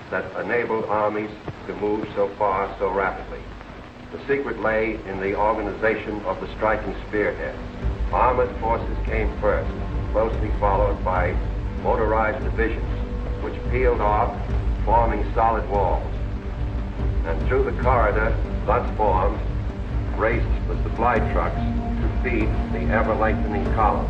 that enabled armies to move so far so rapidly. The secret lay in the organization of the striking spearhead. Armored forces came first, closely followed by motorized divisions, which peeled off, forming solid walls. And through the corridor thus formed raced the supply trucks to feed the ever-lengthening column.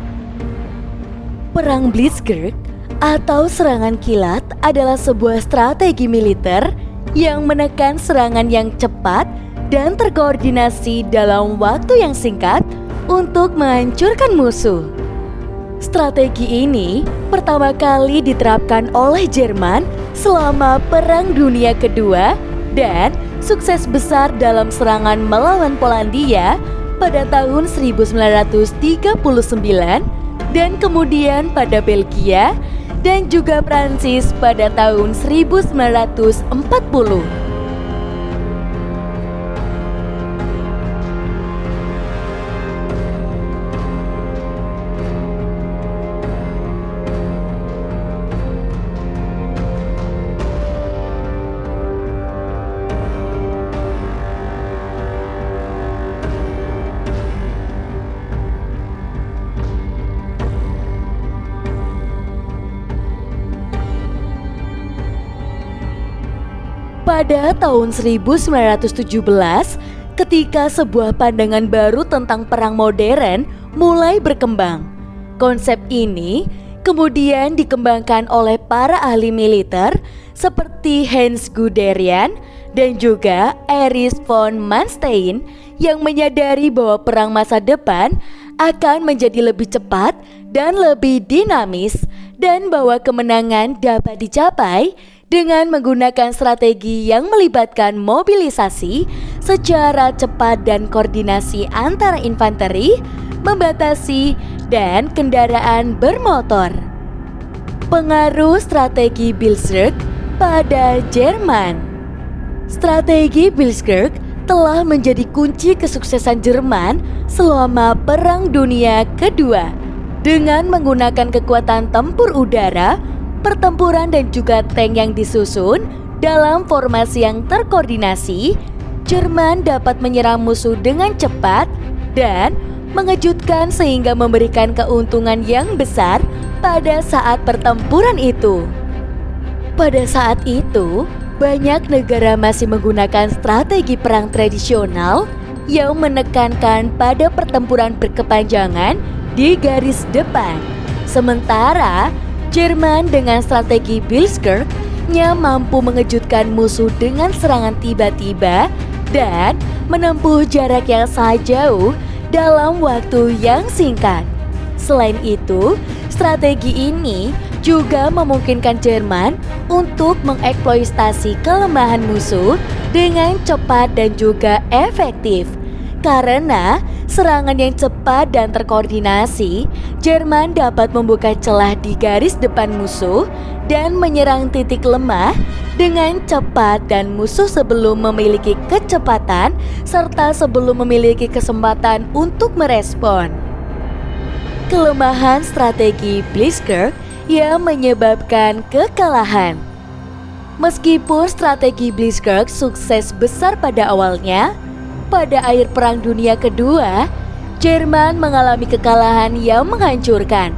Perang Blitzkrieg atau serangan kilat adalah sebuah strategi militer yang menekan serangan yang cepat dan terkoordinasi dalam waktu yang singkat untuk menghancurkan musuh. Strategi ini pertama kali diterapkan oleh Jerman selama Perang Dunia Kedua dan sukses besar dalam serangan melawan Polandia pada tahun 1939 dan kemudian pada Belgia dan juga Prancis pada tahun 1940. Pada tahun 1917, ketika sebuah pandangan baru tentang perang modern mulai berkembang. Konsep ini kemudian dikembangkan oleh para ahli militer seperti Hans Guderian dan juga Erich von Manstein yang menyadari bahwa perang masa depan akan menjadi lebih cepat dan lebih dinamis dan bahwa kemenangan dapat dicapai dengan menggunakan strategi yang melibatkan mobilisasi secara cepat dan koordinasi antara infanteri, membatasi, dan kendaraan bermotor. Pengaruh strategi Blitzkrieg pada Jerman. Strategi Blitzkrieg telah menjadi kunci kesuksesan Jerman selama Perang Dunia Kedua dengan menggunakan kekuatan tempur udara, pertempuran dan juga tank yang disusun dalam formasi yang terkoordinasi. Jerman dapat menyerang musuh dengan cepat dan mengejutkan sehingga memberikan keuntungan yang besar pada saat pertempuran itu. Pada saat itu, banyak negara masih menggunakan strategi perang tradisional yang menekankan pada pertempuran berkepanjangan di garis depan. Sementara Jerman dengan strategi Blitzkrieg-nya mampu mengejutkan musuh dengan serangan tiba-tiba dan menempuh jarak yang sangat jauh dalam waktu yang singkat. Selain itu, strategi ini juga memungkinkan Jerman untuk mengeksploitasi kelemahan musuh dengan cepat dan juga efektif. Karena serangan yang cepat dan terkoordinasi, Jerman dapat membuka celah di garis depan musuh dan menyerang titik lemah dengan cepat dan musuh sebelum memiliki kecepatan serta sebelum memiliki kesempatan untuk merespon. Kelemahan strategi Blitzkrieg yang menyebabkan kekalahan. Meskipun strategi Blitzkrieg sukses besar pada awalnya, pada akhir Perang Dunia Kedua, Jerman mengalami kekalahan yang menghancurkan.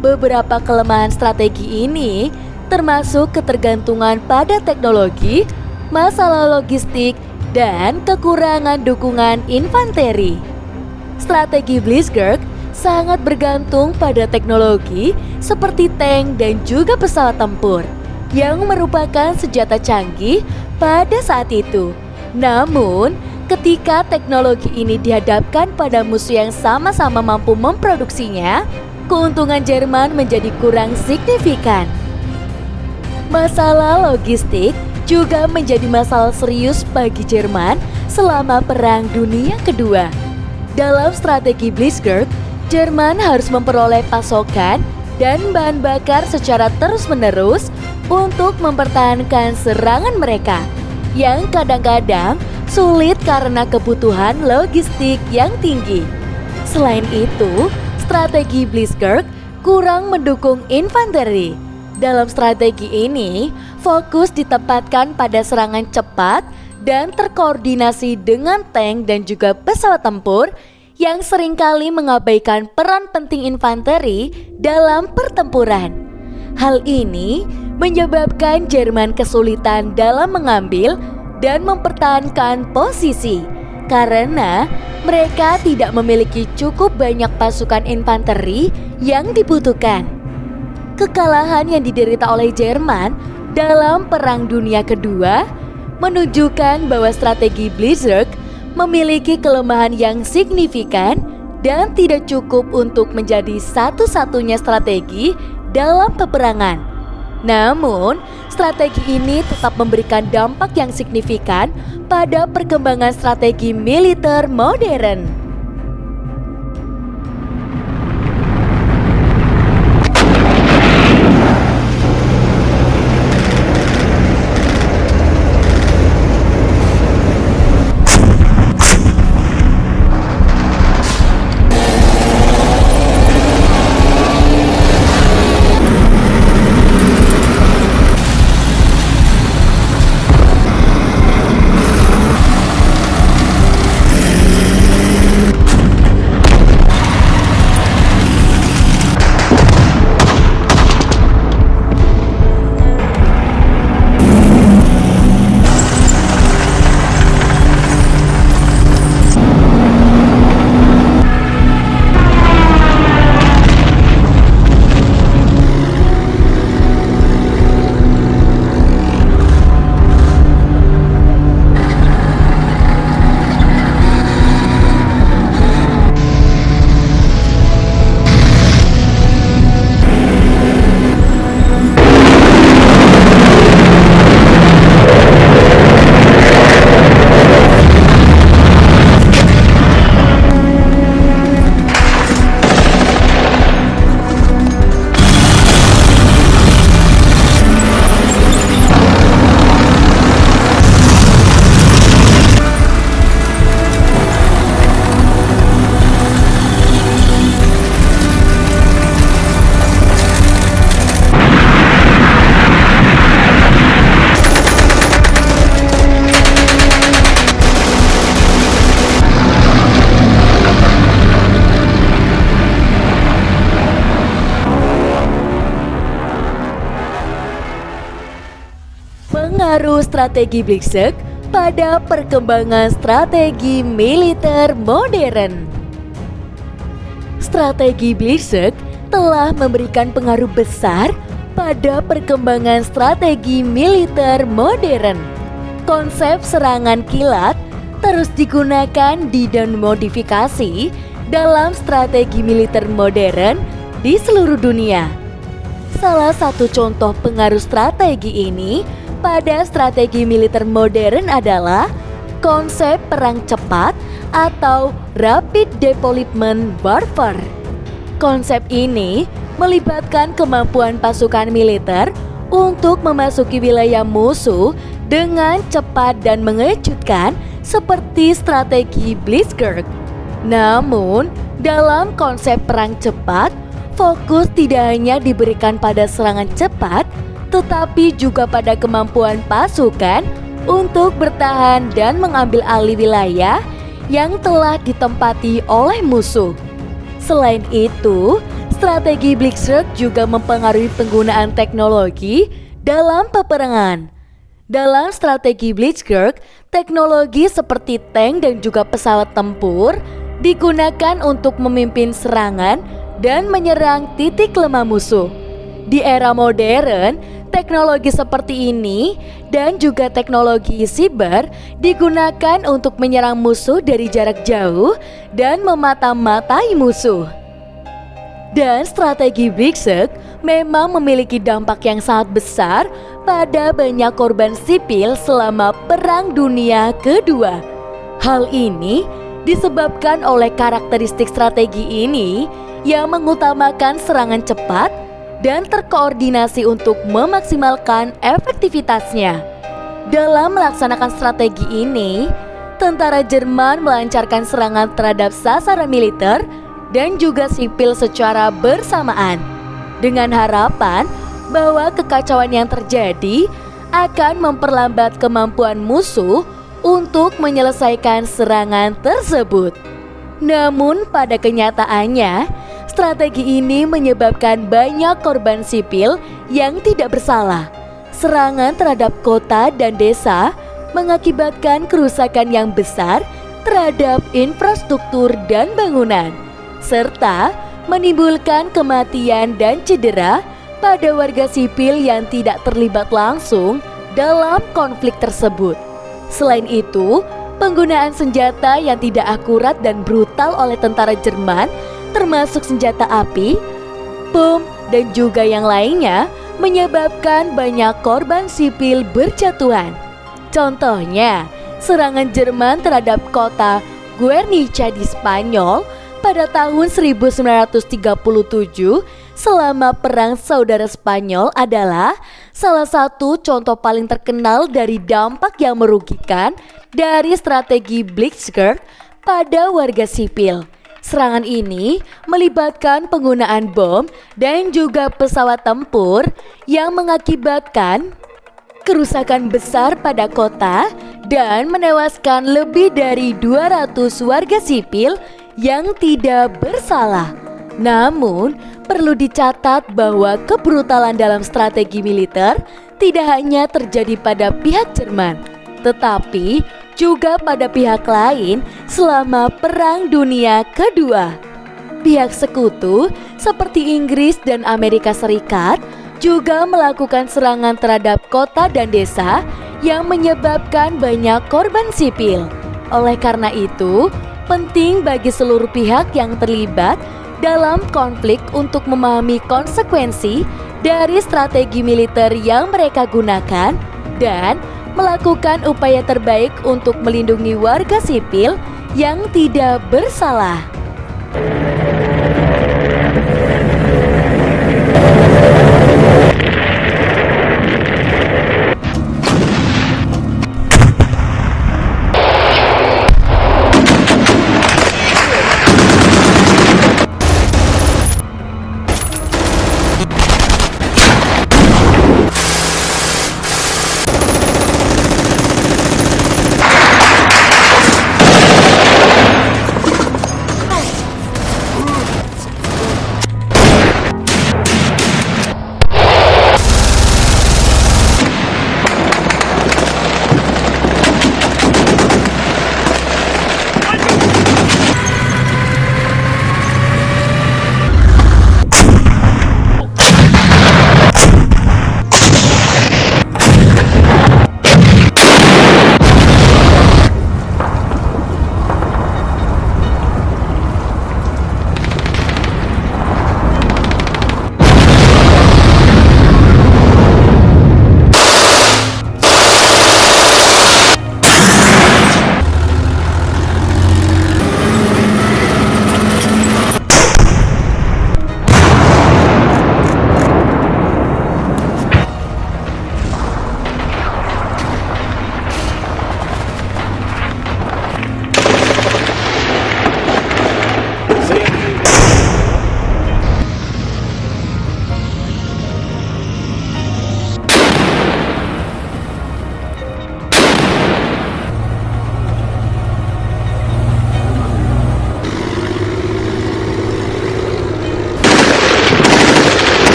Beberapa kelemahan strategi ini termasuk ketergantungan pada teknologi, masalah logistik, dan kekurangan dukungan infanteri. Strategi Blitzkrieg sangat bergantung pada teknologi seperti tank dan juga pesawat tempur yang merupakan senjata canggih pada saat itu. Namun, ketika teknologi ini dihadapkan pada musuh yang sama-sama mampu memproduksinya, keuntungan Jerman menjadi kurang signifikan. Masalah logistik juga menjadi masalah serius bagi Jerman selama Perang Dunia Kedua. Dalam strategi Blitzkrieg, Jerman harus memperoleh pasokan dan bahan bakar secara terus-menerus untuk mempertahankan serangan mereka, yang kadang-kadang sulit karena kebutuhan logistik yang tinggi. Selain itu, strategi Blitzkrieg kurang mendukung infanteri. Dalam strategi ini, fokus ditempatkan pada serangan cepat dan terkoordinasi dengan tank dan juga pesawat tempur yang seringkali mengabaikan peran penting infanteri dalam pertempuran. Hal ini menyebabkan Jerman kesulitan dalam mengambil dan mempertahankan posisi karena mereka tidak memiliki cukup banyak pasukan infanteri yang dibutuhkan. Kekalahan yang diderita oleh Jerman dalam Perang Dunia Kedua menunjukkan bahwa strategi Blitzkrieg memiliki kelemahan yang signifikan dan tidak cukup untuk menjadi satu-satunya strategi dalam peperangan. Namun, strategi ini tetap memberikan dampak yang signifikan pada perkembangan strategi militer modern. Pengaruh strategi Blitzkrieg pada perkembangan strategi militer modern. Strategi Blitzkrieg telah memberikan pengaruh besar pada perkembangan strategi militer modern. Konsep serangan kilat terus digunakan dan modifikasi dalam strategi militer modern di seluruh dunia. Salah satu contoh pengaruh strategi ini pada strategi militer modern adalah konsep perang cepat atau Rapid Deployment Warfare. Konsep ini melibatkan kemampuan pasukan militer untuk memasuki wilayah musuh dengan cepat dan mengejutkan seperti strategi Blitzkrieg. Namun, dalam konsep perang cepat, fokus tidak hanya diberikan pada serangan cepat, tetapi juga pada kemampuan pasukan untuk bertahan dan mengambil alih wilayah yang telah ditempati oleh musuh. Selain itu, strategi Blitzkrieg juga mempengaruhi penggunaan teknologi dalam peperangan. Dalam strategi Blitzkrieg, teknologi seperti tank dan juga pesawat tempur digunakan untuk memimpin serangan dan menyerang titik lemah musuh. Di era modern, teknologi seperti ini dan juga teknologi siber digunakan untuk menyerang musuh dari jarak jauh dan memata-matai musuh. Dan strategi Blitzkrieg memang memiliki dampak yang sangat besar pada banyak korban sipil selama Perang Dunia Kedua. Hal ini disebabkan oleh karakteristik strategi ini yang mengutamakan serangan cepat dan terkoordinasi untuk memaksimalkan efektivitasnya. Dalam melaksanakan strategi ini, tentara Jerman melancarkan serangan terhadap sasaran militer dan juga sipil secara bersamaan, dengan harapan bahwa kekacauan yang terjadi akan memperlambat kemampuan musuh untuk menyelesaikan serangan tersebut. Namun pada kenyataannya, strategi ini menyebabkan banyak korban sipil yang tidak bersalah. Serangan terhadap kota dan desa mengakibatkan kerusakan yang besar terhadap infrastruktur dan bangunan, serta menimbulkan kematian dan cedera pada warga sipil yang tidak terlibat langsung dalam konflik tersebut. Selain itu, penggunaan senjata yang tidak akurat dan brutal oleh tentara Jerman, termasuk senjata api, bom, dan juga yang lainnya, menyebabkan banyak korban sipil berjatuhan. Contohnya, serangan Jerman terhadap kota Guernica di Spanyol pada tahun 1937 selama Perang Saudara Spanyol adalah salah satu contoh paling terkenal dari dampak yang merugikan dari strategi Blitzkrieg pada warga sipil. Serangan ini melibatkan penggunaan bom dan juga pesawat tempur yang mengakibatkan kerusakan besar pada kota dan menewaskan lebih dari 200 warga sipil yang tidak bersalah. Namun, perlu dicatat bahwa kebrutalan dalam strategi militer tidak hanya terjadi pada pihak Jerman, tetapi juga pada pihak lain selama Perang Dunia Kedua. Pihak sekutu seperti Inggris dan Amerika Serikat juga melakukan serangan terhadap kota dan desa yang menyebabkan banyak korban sipil. Oleh karena itu, penting bagi seluruh pihak yang terlibat dalam konflik untuk memahami konsekuensi dari strategi militer yang mereka gunakan dan melakukan upaya terbaik untuk melindungi warga sipil yang tidak bersalah.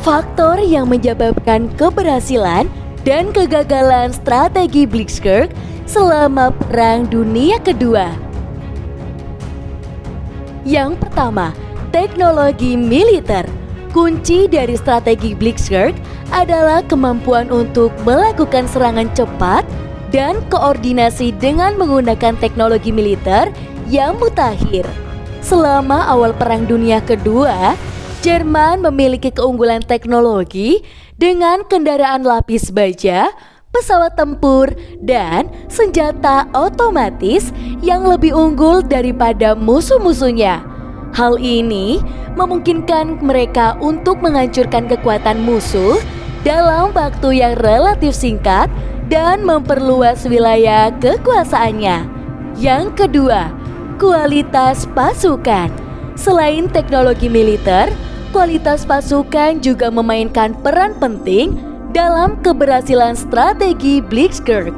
Faktor yang menyebabkan keberhasilan dan kegagalan strategi Blitzkrieg selama Perang Dunia Kedua. Yang pertama, teknologi militer. Kunci dari strategi Blitzkrieg adalah kemampuan untuk melakukan serangan cepat dan koordinasi dengan menggunakan teknologi militer yang mutakhir. Selama awal Perang Dunia Kedua, Jerman memiliki keunggulan teknologi dengan kendaraan lapis baja, pesawat tempur, dan senjata otomatis yang lebih unggul daripada musuh-musuhnya. Hal ini memungkinkan mereka untuk menghancurkan kekuatan musuh dalam waktu yang relatif singkat dan memperluas wilayah kekuasaannya. Yang kedua, kualitas pasukan. Selain teknologi militer, kualitas pasukan juga memainkan peran penting dalam keberhasilan strategi Blitzkrieg.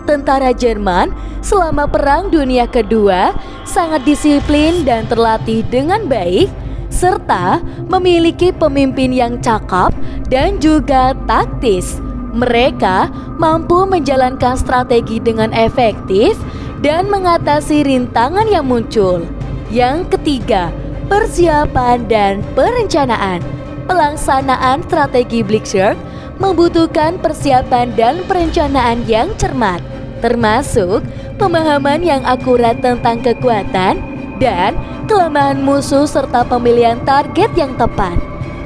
Tentara Jerman selama Perang Dunia Kedua sangat disiplin dan terlatih dengan baik, serta memiliki pemimpin yang cakap dan juga taktis. Mereka mampu menjalankan strategi dengan efektif dan mengatasi rintangan yang muncul. Yang ketiga, persiapan dan perencanaan. Pelaksanaan strategi Blitzkrieg membutuhkan persiapan dan perencanaan yang cermat, termasuk pemahaman yang akurat tentang kekuatan dan kelemahan musuh serta pemilihan target yang tepat.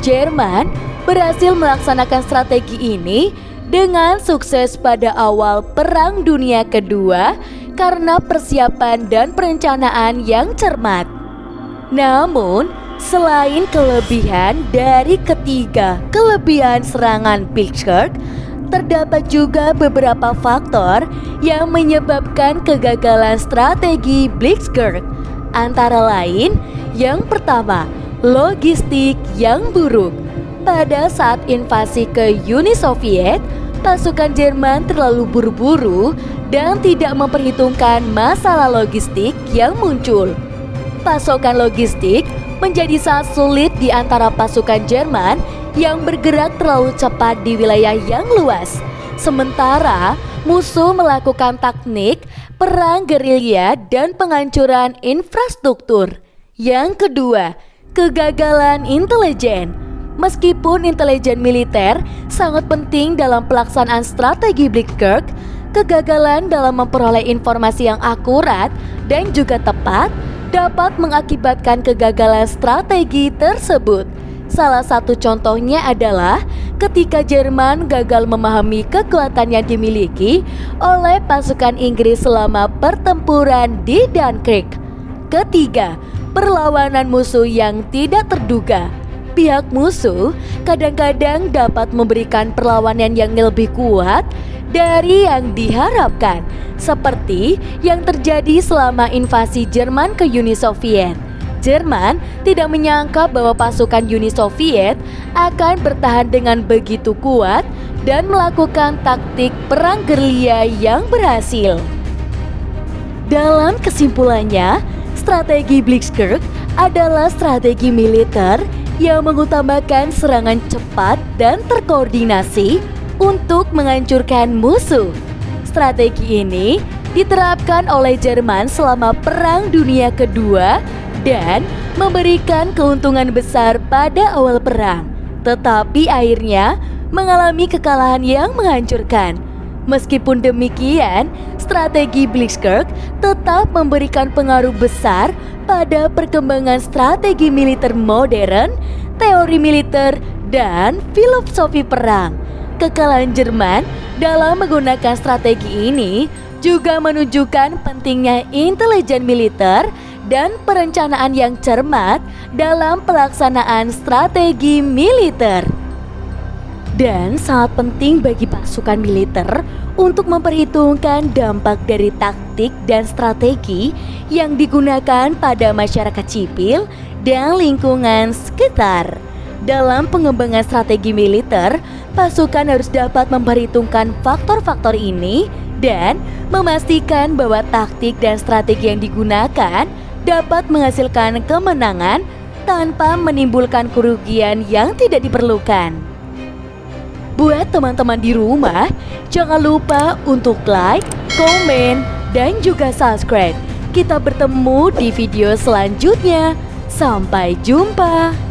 Jerman berhasil melaksanakan strategi ini dengan sukses pada awal Perang Dunia Kedua karena persiapan dan perencanaan yang cermat. Namun, selain kelebihan dari ketiga kelebihan serangan Blitzkrieg, terdapat juga beberapa faktor yang menyebabkan kegagalan strategi Blitzkrieg. Antara lain, yang pertama, logistik yang buruk. Pada saat invasi ke Uni Soviet, pasukan Jerman terlalu buru-buru dan tidak memperhitungkan masalah logistik yang muncul. Pasokan logistik menjadi sangat sulit di antara pasukan Jerman yang bergerak terlalu cepat di wilayah yang luas. Sementara musuh melakukan teknik perang gerilya dan penghancuran infrastruktur. Yang kedua, kegagalan intelijen. Meskipun intelijen militer sangat penting dalam pelaksanaan strategi Blitzkrieg, kegagalan dalam memperoleh informasi yang akurat dan juga tepat dapat mengakibatkan kegagalan strategi tersebut. Salah satu contohnya adalah ketika Jerman gagal memahami kekuatan yang dimiliki oleh pasukan Inggris selama pertempuran di Dunkirk. Ketiga, perlawanan musuh yang tidak terduga. Pihak musuh kadang-kadang dapat memberikan perlawanan yang lebih kuat dari yang diharapkan, seperti yang terjadi selama invasi Jerman ke Uni Soviet. Jerman tidak menyangka bahwa pasukan Uni Soviet akan bertahan dengan begitu kuat dan melakukan taktik perang gerilya yang berhasil. Dalam kesimpulannya, strategi Blitzkrieg adalah strategi militer yang mengutamakan serangan cepat dan terkoordinasi untuk menghancurkan musuh. Strategi ini diterapkan oleh Jerman selama Perang Dunia Kedua dan memberikan keuntungan besar pada awal perang, tetapi akhirnya mengalami kekalahan yang menghancurkan. Meskipun demikian, strategi Blitzkrieg tetap memberikan pengaruh besar pada perkembangan strategi militer modern, teori militer, dan filosofi perang. Kekalahan Jerman dalam menggunakan strategi ini juga menunjukkan pentingnya intelijen militer dan perencanaan yang cermat dalam pelaksanaan strategi militer. Dan sangat penting bagi pasukan militer untuk memperhitungkan dampak dari taktik dan strategi yang digunakan pada masyarakat sipil dan lingkungan sekitar. Dalam pengembangan strategi militer, pasukan harus dapat memperhitungkan faktor-faktor ini dan memastikan bahwa taktik dan strategi yang digunakan dapat menghasilkan kemenangan tanpa menimbulkan kerugian yang tidak diperlukan. Buat teman-teman di rumah, jangan lupa untuk like, komen, dan juga subscribe. Kita bertemu di video selanjutnya. Sampai jumpa.